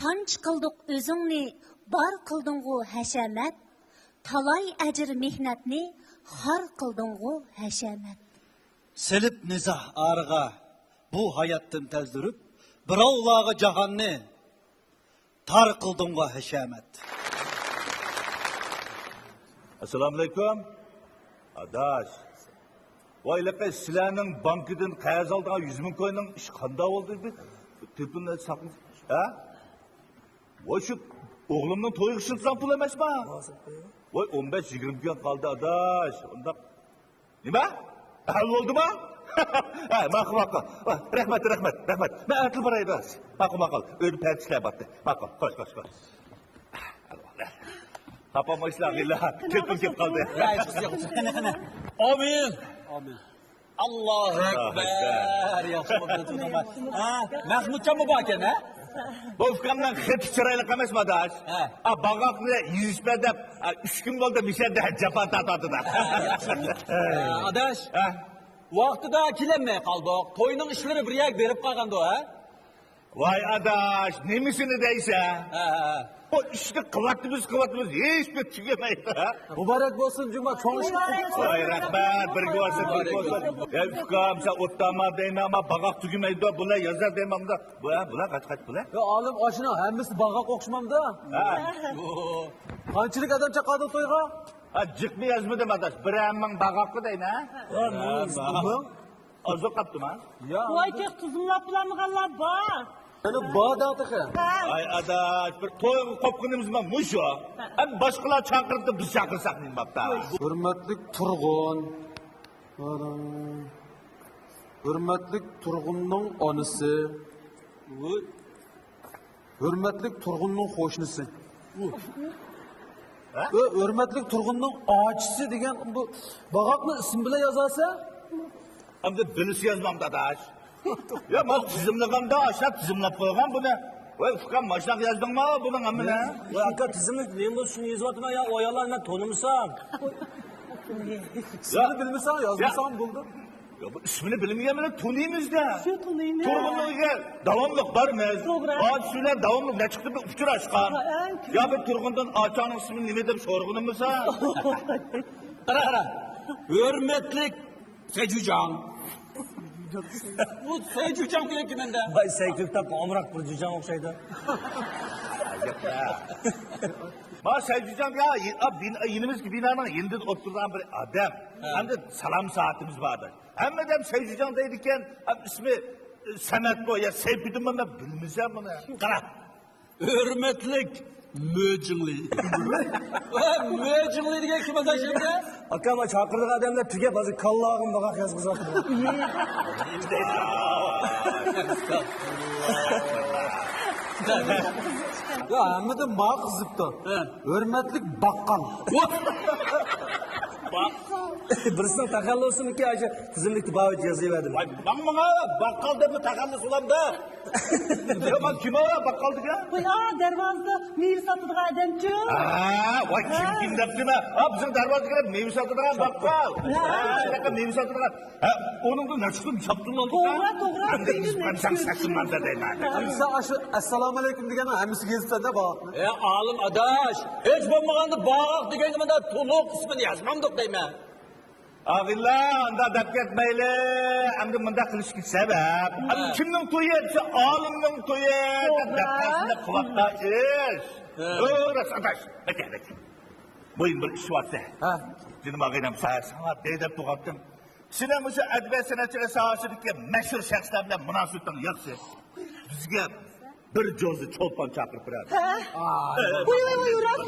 Tanç qıldık özüngni, bar qıldınğu ھەشەمەت. Talay əcir mehnatni, xar qıldınğu ھەشەمەت. Selip nizah arıga, bu hayattan tezdürüp, birovlarga jahonni tar qıldınğa ھەشەمەت. Assalamu alaikum. Adaş. Vay laka sizlerinin bankiden qayaz aldığına 100 bin koyunun iş qanda oldu dedi. Tüpünle sakın. Ha? Vay şu oğlumdan toyu ışıtsan pul emes mi? Vay 15-20 gün kaldı adaş. Onda... Nima? Hal oldu mu? Makul. Rahmet. Ben ertel parayı da. Makul. Öyle pertisler battı. Makul. Koş. Papam ıslahıyla tüpün kaldı. Amin. Allahu Ekber. Yaxşı bakıyorsunuz. Mahmutcan mı bakın ha? Bu ufkamdan hep çırayla kames mi adaş? Bağaklı yüzüşme de 3 gün oldu bir şey de cefa tatadı da. Adaş. Vaxtıda kilenmeye kaldık. Toyunun işleri bir yak verip kalgandı o ha? Vay adaş, ne misini deyse? O işte kıvattımız hiçbir tükemeyiz ha? Mübarek olsun Cuma, çoğuş. Vay rahmet, bir olsun. Ya ufkam sen otlama deyme ama bağak tükemeyiz de buna yazar deyme ama da. Buna kaç buna? Ya alim aşına hemmisi bağak okşumam da. Kançılık adam çakadı toyga. Cık mı yazmadım adaş, bir emman bağaklı deyme ha? Azı kaptım ha? Vay tek tuzumlap bulanıqanlar var. Yani bağdatı ki. Ay adaş, bir toy kopkunumuz mu muş o? Hem başkalar çakırıp da biz çakırsak mıyım bak da? Hürmetlik Turgun. Hürmetlik Turgun'un anısı. Hürmetlik Turgun'un hoşnusu. Hürmetlik Turgun'un ağaçısı degen bu bağaklı isim bile yazarsa. Hem de bilisi yazmam da adaş. Ya mal tizimliğim da aşağı tizimlap koygan bu ne? Vay ufkam maşnak yazdın mı bunun amı ne? Vay akka tizimlik neyin bu şunu yazıvatına ya oyalarla tonumsam. İsmini bilmişsen yazmışsan buldum. Ya bu ismini bilmeyeyim mi? Tuniyimiz de. Şu tunuyum ya. Turgunluğa davamlık var mı? Ağaç suylar davamlık ne çıktı bir uçur aşkan. Ya bir Turgun'dan ağaçanın ismini ne dedim sorgunun mu sen? Kara. Hürmetlik Secücan. Bu Secücan kile kiminde? Vay seykirtap omrak bir cücan okşaydı. Ma Selçukcan ya yinimiz ki binanın yeniden oturan bir adam. Hem de salam saatimiz vardı. Hem de Selçukcan deydikken ismi Semet bu ya Seyfidim ben bilmeyeceğim bunu. Kara. Hürmetlik Möcünli. Möcünli diye kime da şimdi? Akka ama çakırdık adamlar tüke bazı kallağın bakak yazgızaktı. Ya hem de bağ kızıptı. Hürmetlik bakkal. Birisinin takallı olsun ki acı tizimlikti bağ yazıverdim. Vay bana bakkal da mı takallısı ulan da? Ya kime o bakkaldı ya? Vay dervazda meyve satıdıq adamcı. Vay kim depti mi? Bizim darvazı gelip meyve satıdığan bakkal. Meyve satıdığan. Onun da ne çıktı? Çaptın oldu da. Doğru. Hem de İspancan saçından da değil mi? Hemisi aşı Esselamu Aleyküm degen hemisi gezipsen de bağ. Alım adaş. Hiç bulmağında bağak diye kiminde tuluk ismini yazmamdık değil mi? Ağilla anda dep ketmeyli. Hem de bunda kılıç git sebep. Kimden toyu etse alımdan toyu. Depkasında kulakta iş. Orası adaş. Bekle. Buyurun bir iş varsa. Canım ağaynam sana deydep tuğattım. Sinemizi edebiyat sanatçıya sahasıdaki meşhur şahslar bilen münasibitten yaksı. Bizge bir cozu çolpan çakırıp bırak. Uy, rast.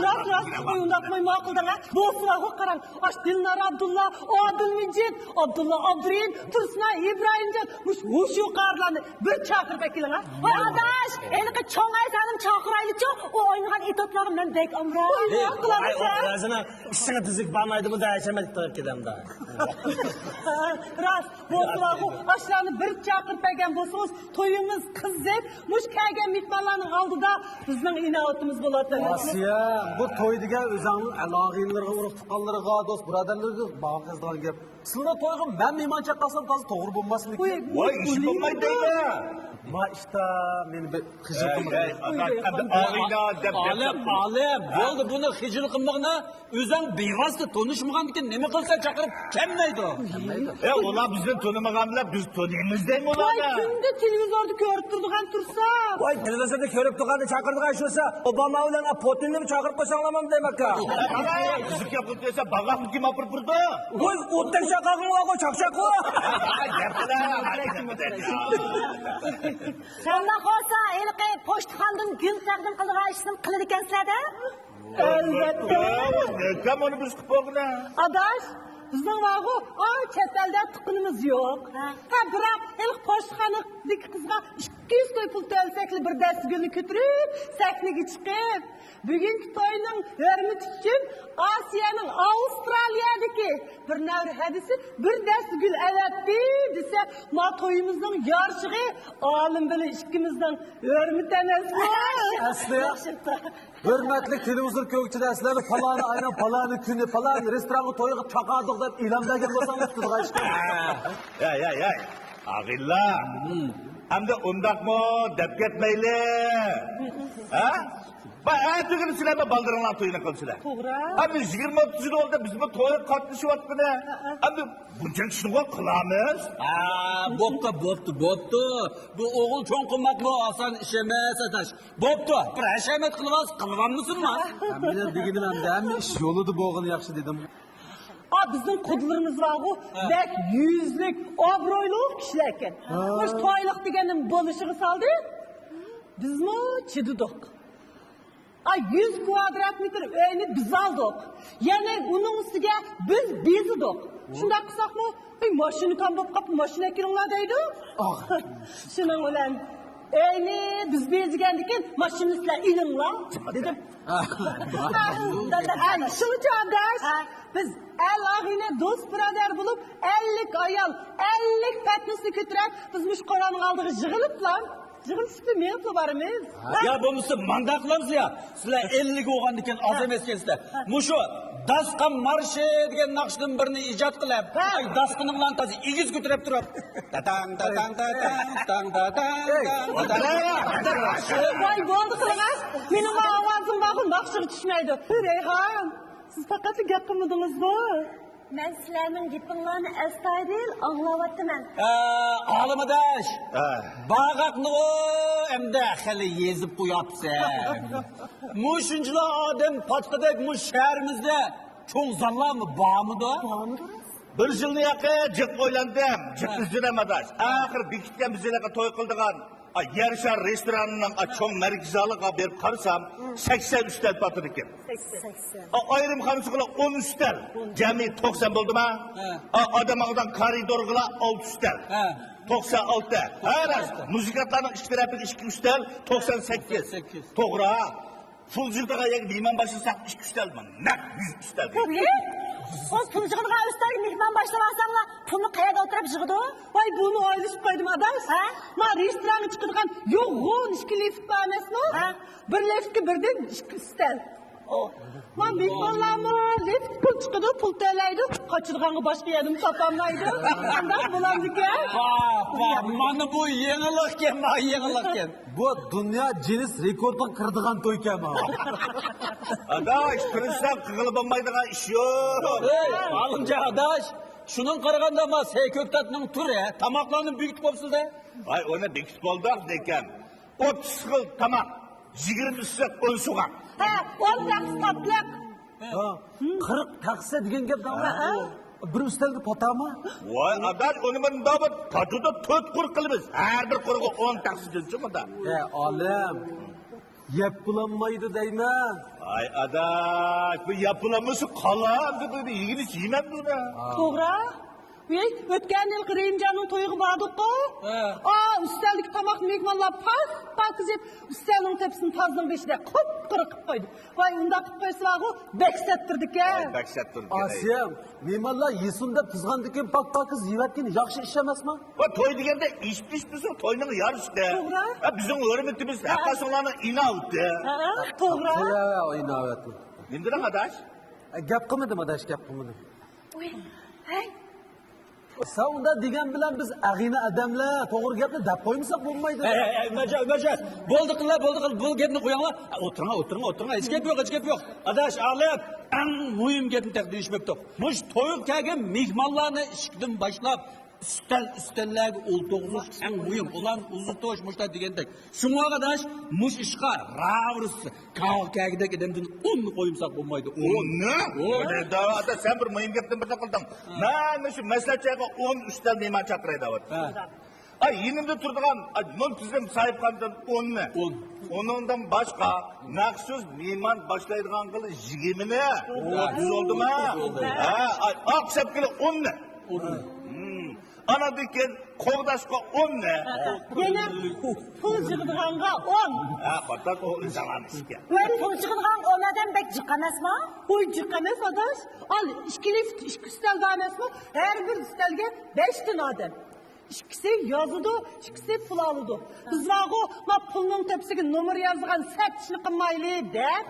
Uyundakmayı makıldan ha. Bu silahı karan. Aş Dilnar Abdullah, Adılmicin, Abdullah Abdurrahim, Tursuna İbrahimcan. Muş yukarılandı. Bir çakır bekilen ha. Vay adaş. Elike çoğay sanım çakıraylı ço. O oynayan itotlağım ben bek amra. Vay ağzına işine tüzük bağmaydı bu da ھەشەمەت tırık gidem da. Rast. Bu silahı aşlarını bir çakır pegen bolsunuz. Toyunuz kız zep. Muş kegen mitmanlarının aldıda bizden inaatımız buladı. Asiye, bu toy degen özanın alağinleriga, urug tuqqanlariga, dost birodarlarga bağ yazdılan gap. Sılda toyga ben mehman çakasam tazı toğru bulmasın. Vay işi bulmayı değil mi? Ma işte beni bir kızıl Alem, bo'ldi buni hijil qilmoqni o'zing bevosita tanishmagan ekan nima qilsa chaqirib kelmaydi. Ular bizni tanımaganlar, biz tanıyımız değil mi Vay ularni? kimde televizorda ko'rib turdigan tursa. Voy, televizorda ko'rib turganda chaqirdigan shusa, Obama bilan Putinni chaqirib qo'shanglamam demakka. Bizi kapıp dese bağak kim apır burada? Voy, o'tdan chaqirgan qo'y, chaqchaqo. Sanda qolsa, ilqi pochtaxondan gul taqdim qilgan ishni qilar ekansizlar-da? Elbette. Neden onu biz kupoguna? Adaş, bizning vagu, chet elda tuqqunimiz yo'q. Ha, biroq ilk pochtaxonadagi qizga 200 to'y pul to'lsakli bir dast gulni ko'tarib, sakniga chiqib, bugungi to'yning hurmati uchun Osiyoning Avstraliyadagi bir navri hadisi bir dast gul avatdi desa, ma to'yimizning yorishig'i olim bilan ikkimizning hurmati emasmi? Asli. Hürmetli televizor kökçüde sizlerle falan aynen falan günü falan restoranı toyuğu çakadık da ilamdaki olsanız tuttuğu işte. Ya. Ağilla. Hem de ondak mı? Dep ketmeyli. Ha? Bak ayetini sileme baldıranlar toyuna kalsılar. Abi 20-30 yıl oldu biz bu toyuna katlışı var mı ne? Abi bunca şunu kılamız. Bo'pti. Bu o'g'il cho'ng qilmoq bu oson ish emas atash. Bo'pti. Bir hashamat qilibammisinmi? Ben deginim hem de hem iş yoludu boğunu yakşı dedim. Bizning qudlarimiz vagu, bek yüzlük, obro'yli kishilar ekan. Biz to'yliq deganim bo'lishini soldi. Bizmi chididik. 100 kvadrat metr uyni biz aldik. Ya'ni uning ustiga biz bezidik. Shunday qilsakmi, mashina kam bo'lib qolib, mashina kiringlar deydi. Shuning bilan uyni biz bezigan ekan, mashinistlar ilinglar dedim. Shuncha adash. Biz el-ag'ina do'st birodar bo'lib 50 ayol, 50 patnisni ko'tarib, biz mush Qur'onning oldiga yig'iliblar. Yig'ilishda men barimiz. Ya bo'lmasa manda qilamiz ya. Sizlar 50 o'g'an ekan oz emas ekansizlar. Mushu dasqa marshi degan naqshdan birini ijod qilib, dasqini bilan toza egiz ko'tarib turib. Tatang. Voy bo'ldi qilmas. Mening ovozim baqul naqshiga tushmaydi. Rayhon, siz faqat gap qilmadingizmi? Men sizlarning gapinglarni astoydil anglayapman. Olimadash. Bag'aqni endi hali yezib qo'yapsan. Mushunchilar odam pochtadak mush shaharimizda cho'ng zallarmi bormidi? Bir yılını yakı cık oylandım. Cık üzülemadaş. Ahir bekitken bizlerle toy kıldıgan. Yarışar restoranının çoğun merkezalığa berip karısam 80 üstel batır iken. 80. Ayrım hanısıqla 10 üstel. Cemi 90 oldu mu? Adam ağdan koridorgıla 6 üstel. 96. Hayır, müzikatların iştirafı 2 üstel 98. Toğra. Full zildağa yak liman başlasak 2 üstel mi? Ne? 100 üstel. O pulcığına üstelik mihman başlamasanla pulunu kayada oturup jığıdı. Vay bunu ayrışıp koydum adaş. Ma restoranı çıkırgan yoğun işki lift bağımesini. Bir liftki birden işki üstel. Ma mihmanlarımı lift pul çıkıdı, pul töyleydi. Kaçırganı başka yerim tapanlaydı. Ondan bulandı ki. Mana bu yenilik. Bu dünya cinis rekordun kırdıgan toyken ama. Adaş, kırışsan kıgılıp olmaydıgan iş yok. Alınca adaş. Şunun qaraganda ama seyköktatning turi, tamoqlarni büyük bo'lsa-da. Ay ona bekitip oldak deken. 30 yıl tamam. 20 üstek 10 soğan. 10 taks tatlak. 40 taksa degan gap da. Bir üstelgi pata mı? Vay adaş onu ben daha patuda 4 kur kılımız. Her bir kurgu 10 taksi dönüşü mü da? Alem. Yapılanmaydı deymen. Ay adaş bu yapılaması kalan. Bu ilgini yemem buna. To'g'ri. O'tgan yil Qirimjonning to'yiga bordik-ku. Usteldagi tomoq mehmonlar pas yeb, ustelning tepsini tozning beshida qip-qirib qilib qo'ydi. Voy, unda qilib qo'ysa-ku, beksattirdik-a. Beksattirdik. Asiyam, mehmonlar yesin deb tizgandiki pak qiz yevatgan yaxshi ish emasmi? Va to'y deganda ish bizning to'yning yarishda. To'g'ri. Bizning hurmatimiz haqqasinglarni inovdi. To'g'ri. Sen onda degan bilan biz ag'ina adamlar to'g'ri gapni deb qo'ymasak bo'lmaydi. Ömercan, bo'ldi qillar, bu gapni qo'yinglar. O'tiring, hech gap yo'q. Adash, alib, eng muhim gapni taqdirishmabdi. Mush to'yib kelgan mehmonlarni ishdan boshlab üstellerge o'ltirg'ish eng muhim. Ulan uzatosh mushlar degandek. Shunga adash, mush ishqa ravrs kalkagidek adamdan onni qo'yimsak bo'lmaydi. Onni? Ota, sen bir muhim gapni bir qilding. Mana shu maslahatchiga 10 ustal mehmon chaqiraydi. Ay, yenimde turduğum, non tüzüm sahip kandan 10'ne. 10'undan başka, naksuz mehman başlaydıgan kılı 20'ne. 30 oldu mu? Aksepkili 10'ne. Ana diken, kovdaşka 10'ne. Yine pul jığdığanga 10. Batak o zaman işke. Ben pul jığdığan 10 adam bek jıqamaz mı? Bu jıqamaz adaş. Al, iki üstel dames mi? Her bir üstelge 5 tane adam. İkisi yazıdı, ikisi pul alıdı. Biz vağı pulun tepsiga numara yazgan sepçini qilmayli deb.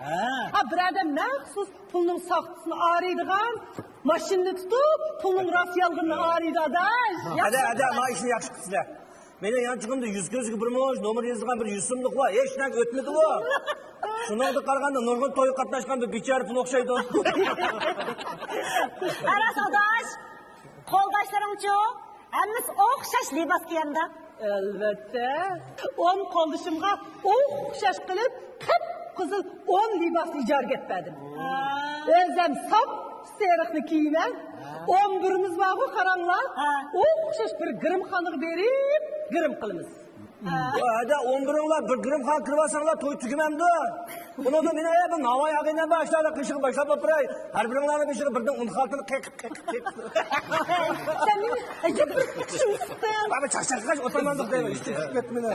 Bir adam maxsus pulun saxtısını araydigan, maşinni tutup pulun rasyalgını araydı adaş. Hadi, ma işini yaxshi qilsizlar. Meni yanchig'imda 100 ko'zga bir mo'j, numara yozgan bir 100 so'mlik bor. Hech narsa o'tmadi bu. Shuningdek qaraganda nurg'un to'y qatnashgan bir bechora pul o'xshaydi. Aras adaş, qo'ldaşlarımçı, hemmisi o'xshash libos kiyanda. Elbette. 10 qo'ldishimga o'xshash qilib, qip-qizil 10 libos ijarga etmedim. O'zim sop seriqni kiyman. 11'imiz var qaranglar. O'xshash bir grimxonga berib, grim qilamiz. Hadi 11'inlar bir grimxon kirib olsanglar to'y tugamamdi. Buni da meni bu navoiy ag'indan boshlab qishig'i boshlab o'tiray. Har biringlarning beshig'i birdan un xaltini qiq. Sen meni ajab bir chiqsan. Baba chaqchaqash o'tirmandiq deyman. Ishga ketmini.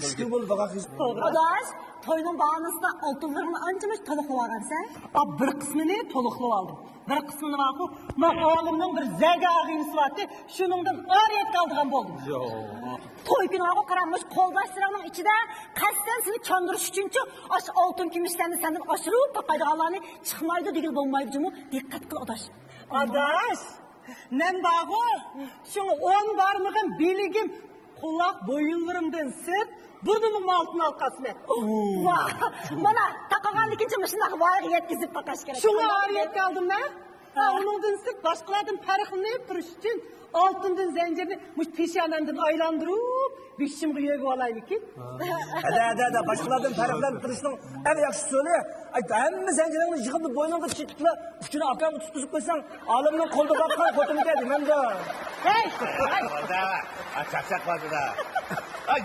Ishga bo'ldi bag'aqish. Adaş, toyunun bağınızda altınlarını ancamış toluqlab algan sen. Bir qismini to'liqlab oldim. Bir qismini vaqo, oğlumning bir zaga ag'inisi vardı. Shuningdan ariyat qoldigan bo'ldim. Toy günü ağa qaranmış qo'ldaşlarının içinde qasdan seni kandırış üçüncü aş altın gümüşlerini senden aşırıp tapaydıqanlarını çıkmaydı değil bulmaydı cumu. Dikkat kıl adaş. Adaş, men vaqo, şunu 10 barmağım biligim kulak boyunlarımdan sırt burnumun altına alqasını. Bana taqagan ikinci mışınaq vayığı yetkizip taqaş gerek. Şunu ariyat kaldım ben. Onundan sırt başkalardan farqlanıp duruş için altından zencirini muş peşanamdan aylandırıp bişimga yegib olaylik ki. Hadi, başkalardan farqlanıp turishning en yaxshi so'li. Hamma zanjiringni yig'ib bo'yningga chiqibla, uchini akam tutqizib qo'ysang, olimning qo'lda qolgan xotinga demanda. Hey! Çakçak vardı da.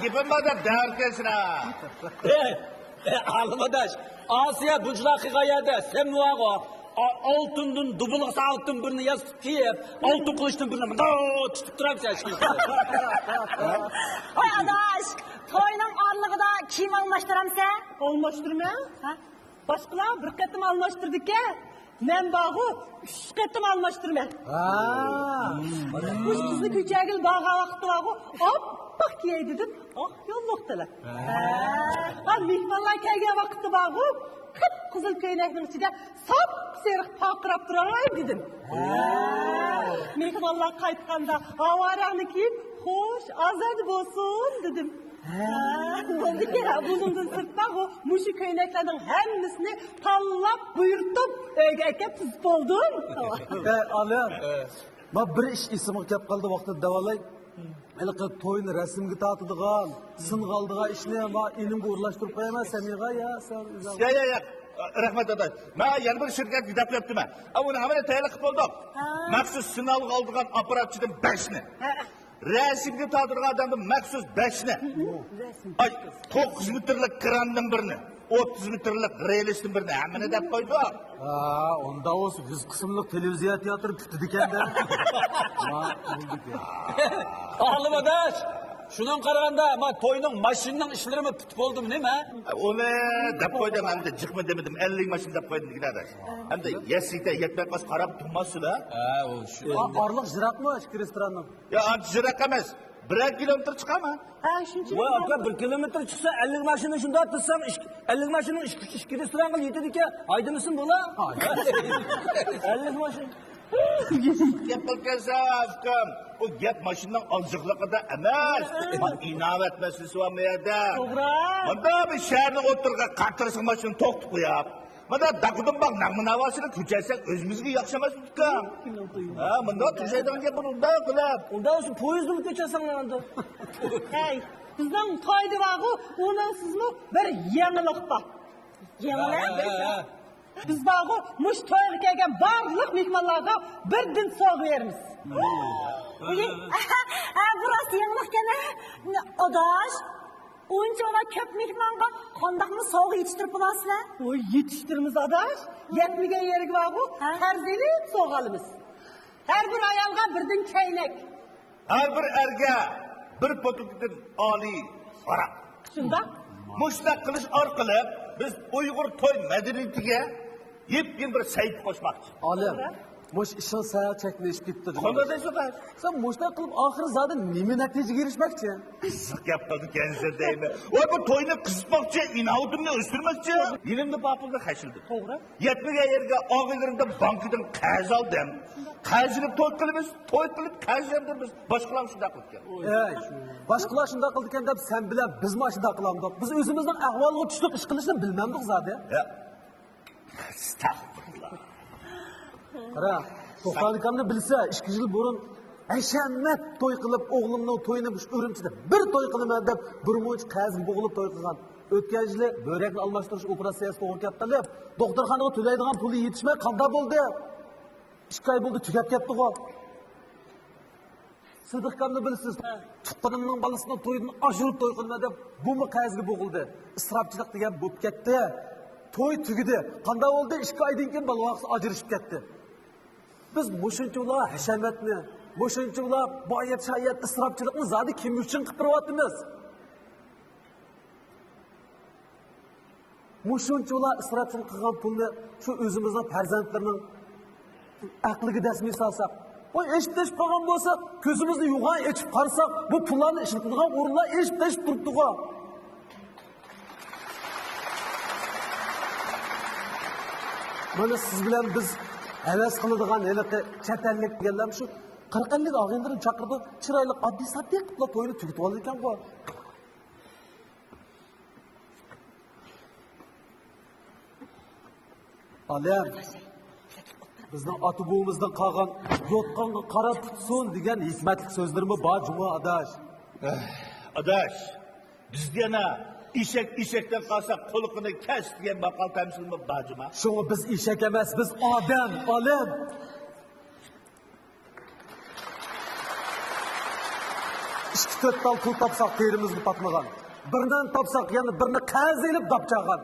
Gipim var da derkesin ha. Alim adaş, Asiya bucla hikayede sen muago. Altından dubulası altın birini yazıp kiyip, altın kılıçtan birini tutup durarsa aşkım. Ay adaş, toyunun arlığı da kim almıştıram sen? Almıştırma? Başkalar bir qetim almıştırdık ya. Men bağı 3 qetim almıştırma. Uş kızı küçəgil bağa vaxtı bağı oppak kiyey dedim. Yolluqdılar. Mehmanlar kelgen vaxtı bağı kızıl köyneknin içinde sap seriq paqırap duray dedim. Mehmanlar qaytqanda avarağını kiyip hoş azad bolsun dedim. Bir kere bunun sırttan o muşu köyneklerden hemmisini tallap buyurtup ögeke tuzp oldum. Alim, bir iş isimi kep kaldı vaqtida davalay. Elqi to'yni rasmga tortadigan, sinqaldigan ishni ilimga o'rlashtirib qo'yaman Samiga ya sen. Ya. Rahmet adaş. Ben yana bir şirket gidip yaptım ben. Onu hemen tayinli qilib oldik. Maxsus sınav aldığan aparatçıdan 5'ni. Resimga tadırgan adamdan maxsus 5'ni. Ay, 9 metrlik krandan birini. 30 metrlik realistin birini. Hemen dep koydu. Onda olsun 100 kısımlık televizyon tiyatro tuttu dikende. Alim adaş, şunun qaraganda toyunun maşininin işleri mi tutup oldum değil mi? Onu dep koydum hem de çıkma demedim. 50 maşin dep koydum dikine adaş. Hem de yesikte yetmek bas karab durması da. Arlık jirak mı açık restoranın? Ya anti jirak emez. 1 kilometre çıkar mı? Voy aka 1 kilometr chiqsa 50 mashina shunda tursam 50 mashina ishki restoran qilib yetadi ekan. Haydimisin bo'la? 50 mashina. Gap qilgansan, o gap mashinaning oziqligida emas. Inovat masalasi var bu yerda. To'g'ri. Bunda bir shaharni o'tirga qatirsiq mashinani to'xtatib qo'yib. Mana daqidan bak namın havasını küçelsek özümüzü yakşamaz tutkam. Ha, bunda tüzeyden gel bunu da kılap. Onda olsun poyezdi mi köçersen lan? Hey, bizden toydu vağı, onun sizin bir yenilikta. Yenilik? Biz vağı muş toyga kelgan barliq mehmonlarga birdan sog' beramiz. Burası yenilik gene. Odaş. Oyuncular köp mehmonga qandaqmi soğuk yetiştirip bulasızlar? Oy, yetiştirimiz adaş. Yetmegen yerig vağı, terzilip soğalımız. Her bir ayalga birden kaynak. Her bir erge bir potuktan ali arak. Şunda? Muşlak kılıç arkalı biz Uygur toy medeniyetiga yepkin bir sayt koşmakçı. Alem, muş işin saya çekleşip gitti. Konuda da süper. Sen muşta kılıp ahir zaten nemi neticeye girişmekçi. Sık yapmadı kendisi değil mi? O bu toyunu kısıtmakçı, inavudunu östürmekçi. Yerimde papılda kaçıldı. Doğru. Yetmege yerge ağırlarında bankadan kaz aldım. Kazılıp toy kılıp kaz yaptırmış. Başkalarım şunda kılıpken. Ey, başkalar şunda kıldıkken de sen bilen biz mi şunda kılamdık? Biz özümüzden ahvalığı tüşlük iş kılışını bilmemdik zaten. Ya. Estağfurullah. Qara, to'xtanikamni bilsa, 2 yil burun ھەشەمەت to'y qilib, o'g'limning to'yini Urumchida bir to'y qilaman deb bir munch qazib bo'g'ilib to'y qilgan. O'tgan yili börekni almashtirish operatsiyasi to'g'ri kelib qolib, doktorxonaga to'laydigan puli yetishmay qanday bo'ldi? 2 oy bo'ldi tugab ketdi-ku. Sidiqkamni bilsiz, tuqqanimning balasining to'yini oshirib to'y qilma deb bumi qazib bo'g'ildi. Isrofchilik degan bo'lib ketdi. To'y tugidi. Qanday bo'ldi? 2 oydan keyin balvaqsi ajrashib ketdi. Biz mushunchalar ھەشەمەتni, mushunchalar boyat shayat isrofchilikni zodi kim uchun qilib turyapmiz? Mushunchalar isrofchilik qilgan pulni shu o'zimizning farzandlarning aqliga dasmiy solsak, voy eshitish qolgan bo'lsa, ko'zimizni yug'an echib qarasak, bu pullarni ishlatilgan o'rinlar eshitish turibdi-ku. Mana siz bilan biz heves qiladigan heliqi chet ellik deganlar shu 40-50 og'inlarni chaqirdi, chiroyli oddiy soddiy qilib to'yni tugatib oldi ekan-ku. Alem, bizning ota-bobomizdan qolgan yotqonga qarab tutsin degan hikmatli so'zlarimiz bor juma adash. Adaş, bizde yana eşekten kalsak kolukunu kes diyen bakal temsilimi bacıma. Şunu biz eşek emas, biz odam, Alem. İşte 4 dal pul tapsak terimizni patmagan. Birden tapsak yani birini qaz elib tapçagan.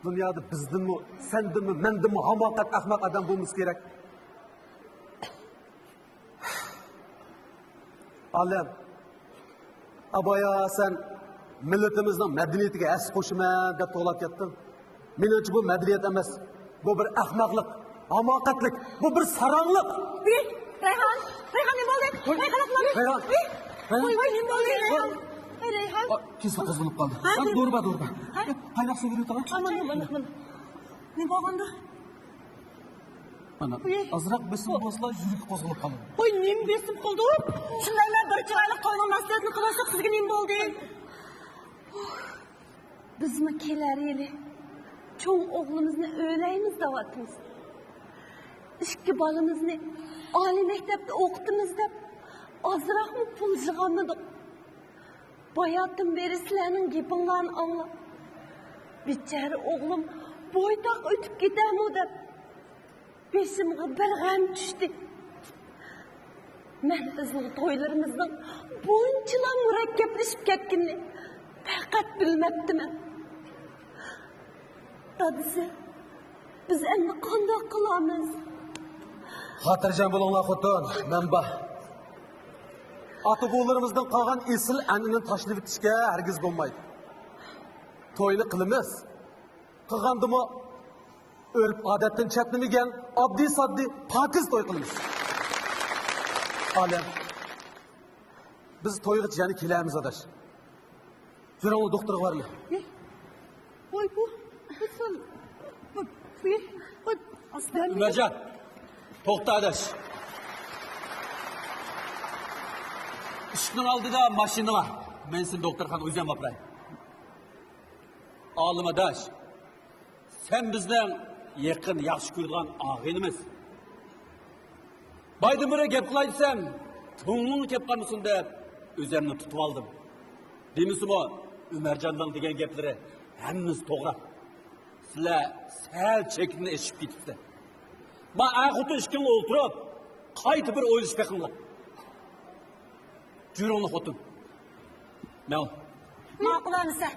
Dünyada bizdinmi, sendinmi, mendinmi hamoqat ahmaq adam bo'lmamiz kerak. Alem, abaya sen milletimizning madaniyatiga as qo'shiman deb to'g'lab ketdim. Menimcha bu madaniyat emas. Bu bir ahmoqlik, hamoqatlik, bu bir sarong'lik. Rayhan ne bo'ldi? Rayhan. Voy, ne bo'ldi Rayhan? Rayhan. Kesi qo'zg'alib qoldi. Sen do'rba. Qaynoq suv berib turaman. Mana. Ne bo'lganda? Mana, azroq besim bo'lsa, yurak qo'zg'alib qoldi. Oy, nim besim qoldi? Shundaylar bir chiroyli to'yning maslahatini qilsak sizga nima bo'ldi? Bizmi kelar yili cho'ng o'g'limizni o'ylaymiz davatimiz. 2 bolamizni oliy maktabda o'qitimiz deb ozroqmi pul yig'olmadik. Boyatim beri sizlarning gapinglarni anglab. Bechara o'g'lim bo'ydoq o'tib ketarmi deb beshimga bir g'am tushdi. Men bizning to'ylarimizning bunchalar murakkablashib ketganini faqat bilmabdiman. Dadisi, biz endi qanday qilamiz? Xotirjam bo'linglar xotin, manba. Ota-bobolarimizdan qolgan esil an'anani tashlab o'tishga hargiz bo'lmaydi. To'yni qilamiz. Qilgandimi o'rib odatdan chatnimigan, oddiy soddiy, pokiz to'y qilamiz. Alem, biz to'yga yana kelamiz adash. Jo'rangni doktorga bormi? Voy, bu. Umarjon, To'xta adash. Ishning oldida mashina bor. Men seni doktorxonaga o'zim boray. Olim adash. Sen bizden yaqin, yaxshi ko'rgan og'inimiz. Baydım bire gap qilay desam, ko'ngling kelib qolmasin deb o'zimni tutib oldim. Demisimi o, Umarjonning degan gaplari hammasi to'g'ri. Sizlar sal chekni eshib ketibdi. Men axuti ishkingga o'tirib, qayta bir o'ylash qilinglar. Jurongni xotin. Men Ma'qul bo'lsa,